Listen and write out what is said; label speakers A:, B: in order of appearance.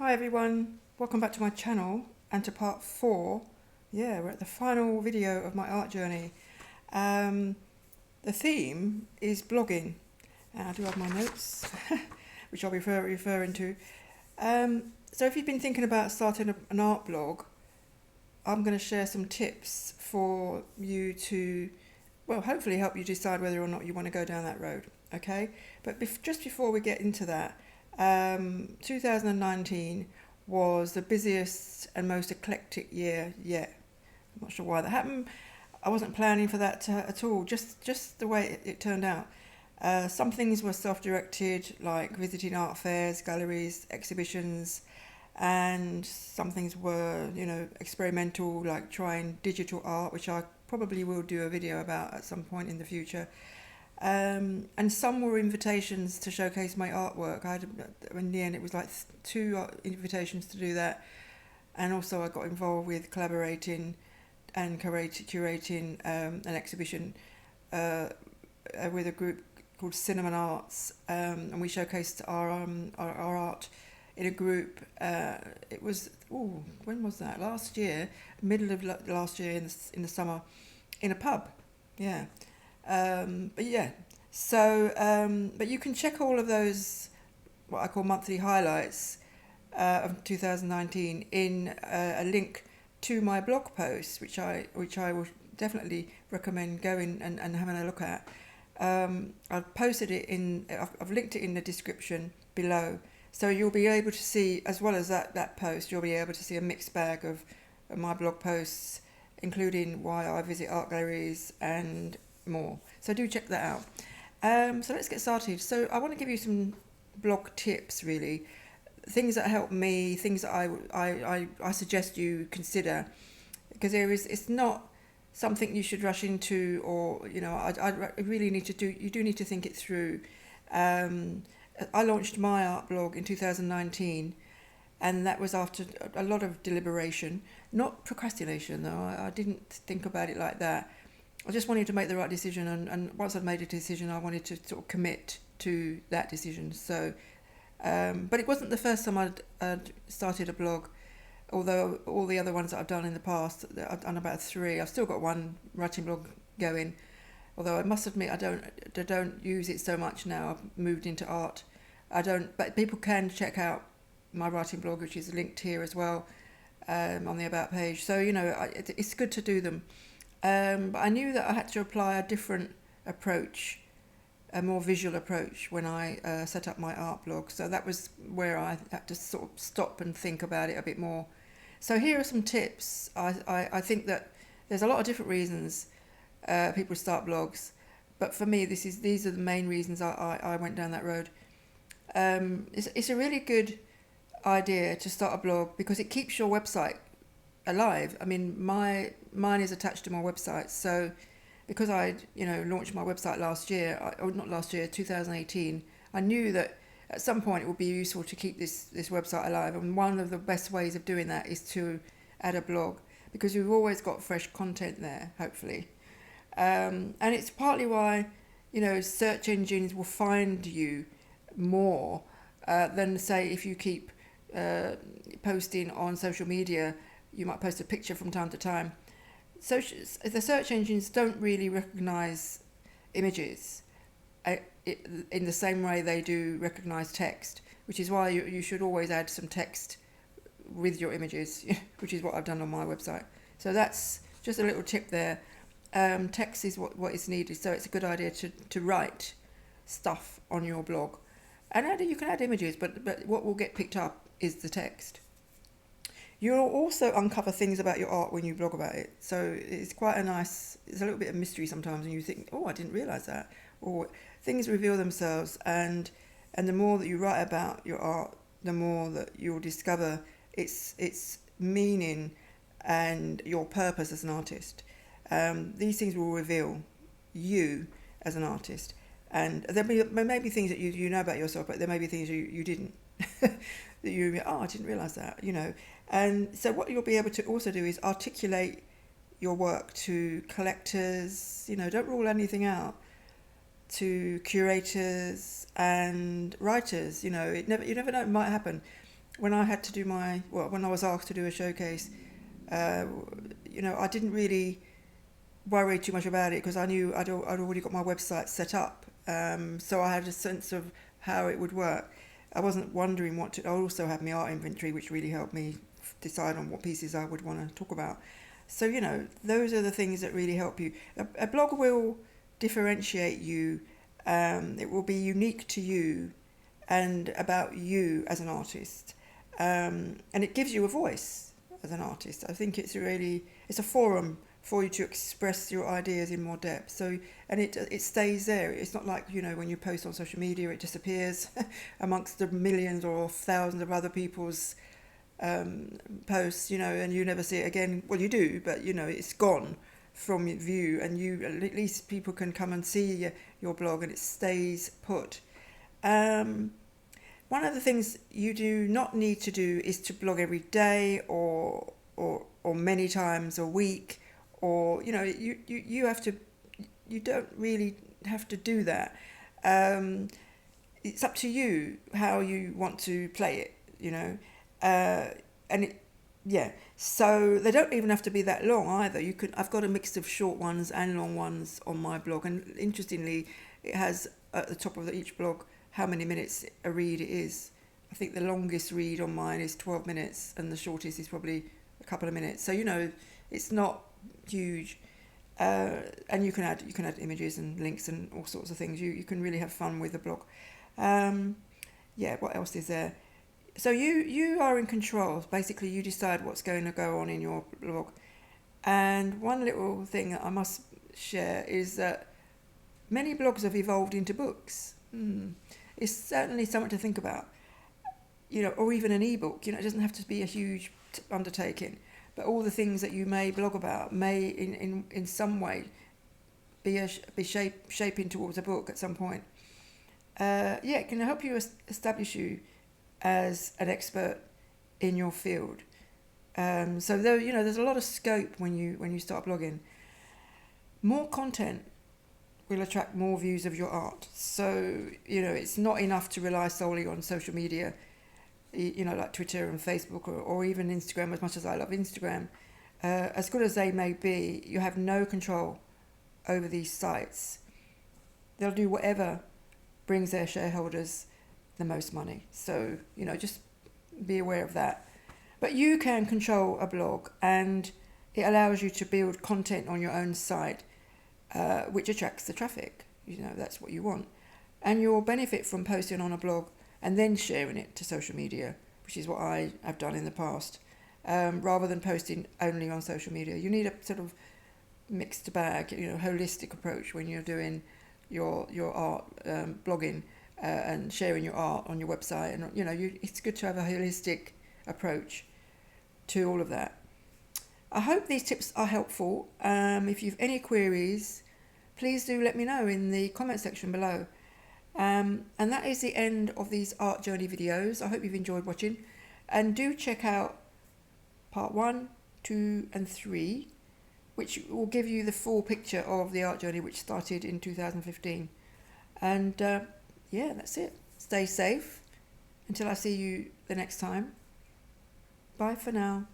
A: Hi everyone, welcome back to my channel and to part 4. Yeah, we're at the final video of my art journey. The theme is blogging, and I do have my notes which I'll be referring to. So if you've been thinking about starting an art blog, I'm going to share some tips for you to, well, hopefully help you decide whether or not you want to go down that road, okay? But just before we get into that, 2019 was the busiest and most eclectic year yet. I'm not sure why that happened. I wasn't planning for that at all, just the way it turned out. Some things were self-directed, like visiting art fairs, galleries, exhibitions, and some things were, experimental, like trying digital art, which I probably will do a video about at some point in the future. And some were invitations to showcase my artwork. In the end, it was like 2 invitations to do that, and also I got involved with collaborating and curating an exhibition with a group called Cinnamon Arts, and we showcased our art in a group. It was when was that? Last year, middle of last year in the summer, in a pub. Yeah. But you can check all of those, what I call monthly highlights of 2019 in a link to my blog post, which I will definitely recommend going and having a look at. I've posted it I've linked it in the description below, so you'll be able to see, as well as that post, you'll be able to see a mixed bag of my blog posts, including why I visit art galleries and more. So do check that out. So let's get started. So I want to give you some blog tips, really, things that help me, things that I suggest you consider, because it's not something you should rush into, or I really need to do. You do need to think it through. I launched my art blog in 2019, and that was after a lot of deliberation, not procrastination though. I didn't think about it like that. I just wanted to make the right decision, and once I'd made a decision, I wanted to sort of commit to that decision. So, but it wasn't the first time I'd started a blog, although all the other ones that I've done in the past, I've done about 3. I've still got one writing blog going, although I must admit I don't use it so much now. I've moved into art. But people can check out my writing blog, which is linked here as well, on the About page. So, it's good to do them. But I knew that I had to apply a different approach, a more visual approach, when I set up my art blog. So that was where I had to sort of stop and think about it a bit more. So here are some tips. I think that there's a lot of different reasons people start blogs, but for me, these are the main reasons I went down that road. It's a really good idea to start a blog because it keeps your website alive. I mean, mine is attached to my website, so because I launched my website last year, 2018, I knew that at some point it would be useful to keep this website alive, and one of the best ways of doing that is to add a blog, because you've always got fresh content there, hopefully. And it's partly why search engines will find you more than, say, if you keep posting on social media. You might post a picture from time to time. So the search engines don't really recognize images in the same way they do recognize text, which is why you should always add some text with your images, which is what I've done on my website. So that's just a little tip there. Text is what is needed, so it's a good idea to write stuff on your blog. And you can add images, but what will get picked up is the text. You'll also uncover things about your art when you blog about it. So it's a little bit of mystery sometimes, and you think, oh, I didn't realise that. Or things reveal themselves, and the more that you write about your art, the more that you'll discover its meaning and your purpose as an artist. These things will reveal you as an artist. And there may be things that you know about yourself, but there may be things you didn't. That I didn't realise that, And so what you'll be able to also do is articulate your work to collectors, don't rule anything out, to curators and writers. You never know, it might happen. when I had to do when I was asked to do a showcase, I didn't really worry too much about it because I knew I'd already got my website set up. So I had a sense of how it would work. I wasn't wondering I also had my art inventory, which really helped me decide on what pieces I would want to talk about. So, those are the things that really help you. A blog will differentiate you. It will be unique to you and about you as an artist. And it gives you a voice as an artist. I think it's a forum for you to express your ideas in more depth. So, and it stays there. It's not like, when you post on social media, it disappears amongst the millions or thousands of other people's posts, and you never see it again. Well, you do, but, it's gone from view, and at least people can come and see your blog and it stays put. One of the things you do not need to do is to blog every day or many times a week, or you have to. You don't really have to do that. It's up to you how you want to play it. So they don't even have to be that long either. I've got a mix of short ones and long ones on my blog, and interestingly, it has at the top of each blog how many minutes a read it is. I think the longest read on mine is 12 minutes, and the shortest is probably a couple of minutes. So it's not huge, and you can add images and links and all sorts of things. You can really have fun with the blog. What else is there? So you are in control. Basically, you decide what's going to go on in your blog. And one little thing that I must share is that many blogs have evolved into books. It's certainly something to think about. Or even an ebook. It doesn't have to be a huge undertaking, but all the things that you may blog about may, in some way, be shaping towards a book at some point. It can help you establish you as an expert in your field. So there's a lot of scope when you start blogging. More content will attract more views of your art. So it's not enough to rely solely on social media, like Twitter and Facebook or even Instagram. As much as I love Instagram, as good as they may be, you have no control over these sites. They'll do whatever brings their shareholders the most money. So, just be aware of that. But you can control a blog, and it allows you to build content on your own site, which attracts the traffic. That's what you want. And you'll benefit from posting on a blog and then sharing it to social media, which is what I have done in the past, rather than posting only on social media. You need a sort of mixed bag, holistic approach when you're doing your art blogging. And sharing your art on your website, and it's good to have a holistic approach to all of that. I hope these tips are helpful. If you've any queries, please do let me know in the comment section below. And that is the end of these art journey videos. I hope you've enjoyed watching, and do check out part 1, 2 and 3, which will give you the full picture of the art journey, which started in 2015. And that's it. Stay safe until I see you the next time. Bye for now.